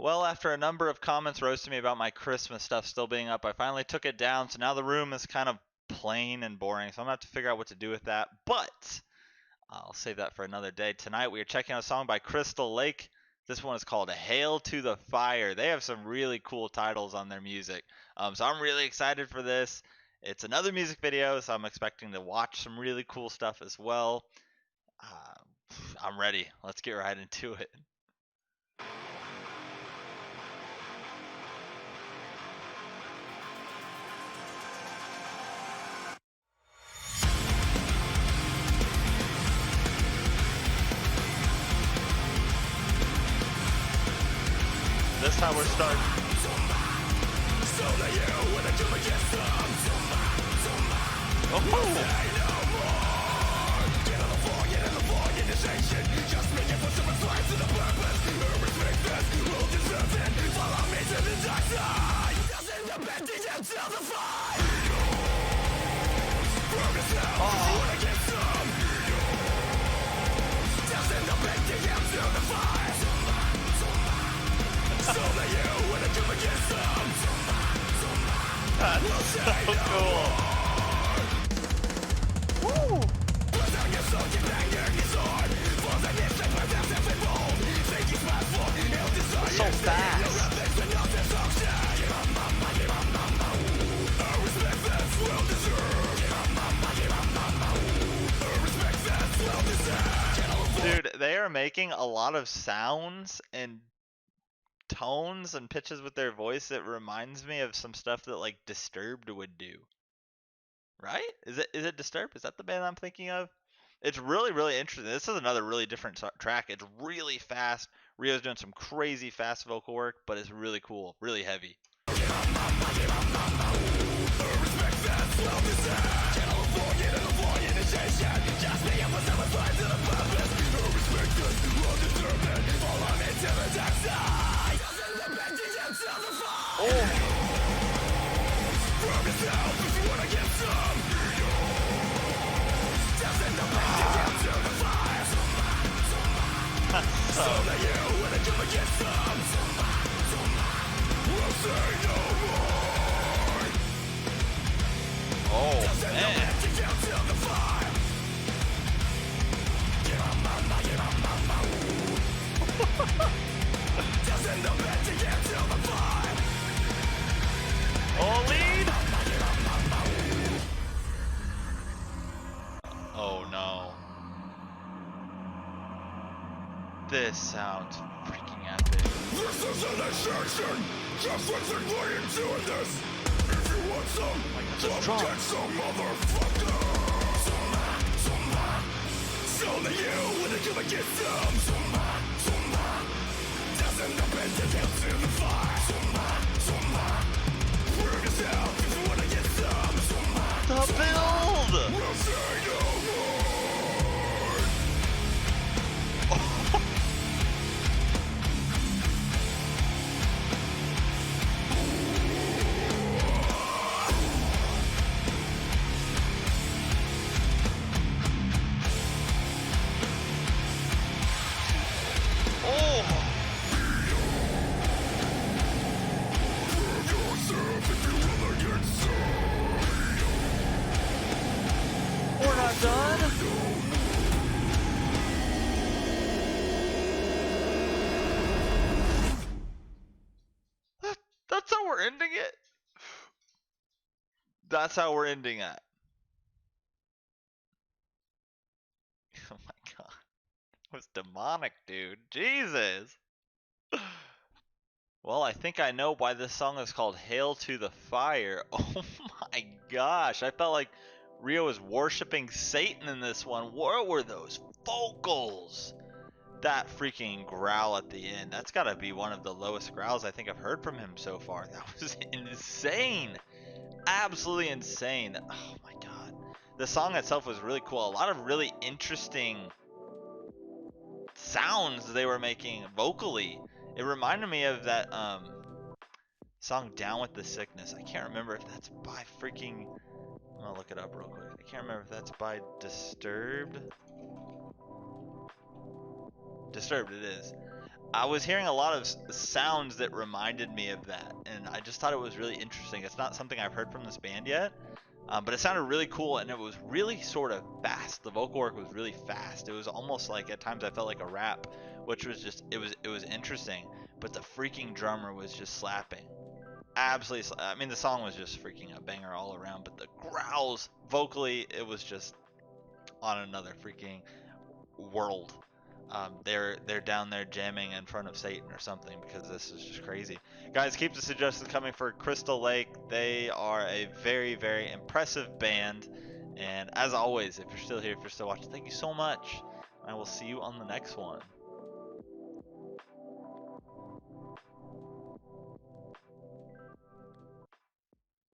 Well, after a number of comments roasting me about my Christmas stuff still being up, I finally took it down. So now the room is kind of plain and boring. So I'm going to have to figure out what to do with that. But I'll save that for another day. Tonight we are checking out a song by Crystal Lake. This one is called Hail to the Fire. They have some really cool titles on their music. So I'm really excited for this. It's another music video, so I'm expecting to watch some really cool stuff as well. I'm ready. Let's get right into it. This time we're starting. That's so cool. Woo. So fast. Dude, they are making a lot of sounds and tones and pitches with their voice that reminds me of some stuff that like Disturbed would do. Right? Is it Disturbed? Is that the band I'm thinking of? It's really interesting. This is another really different track. It's really fast. Rio's doing some crazy fast vocal work, but it's really cool, really heavy. Oh man. Oh, lead! Oh no. This sounds freaking epic. This is an injection! Just listen what you're doing this! If you want some, come get some, motherfucker! It's only you when you're gonna get some! Doesn't depend to get to the fire! Prove yourself if you wanna get some! The build! We'll say no more! We're not done. That's how we're ending it. That's how we're ending it. Oh my god. It was demonic, dude. Jesus. Well, I think I know why this song is called Hail to the Fire. Oh my gosh. I felt like Rio was worshiping Satan in this one. What were those vocals? That freaking growl at the end. That's got to be one of the lowest growls I think I've heard from him so far. That was insane. Absolutely insane. Oh my god. The song itself was really cool. A lot of really interesting sounds they were making vocally. It reminded me of that song Down with the Sickness. I can't remember if that's by freaking, I'm gonna look it up real quick. I can't remember if that's by Disturbed. Disturbed it is. I was hearing a lot of sounds that reminded me of that, and I just thought it was really interesting. It's not something I've heard from this band yet, but it sounded really cool, and it was really sort of fast. The vocal work was really fast. It was almost like at times I felt like a rap, which was just it was interesting. But the freaking drummer was just slapping. Absolutely, I mean the song was just freaking a banger all around, but the growls vocally, it was just on another freaking world. They're down there jamming in front of Satan or something, because this is just crazy. Guys, keep the suggestions coming for Crystal Lake. They are a very, very impressive band. And as always, if you're still here, if you're still watching, thank you so much. I will see you on the next one.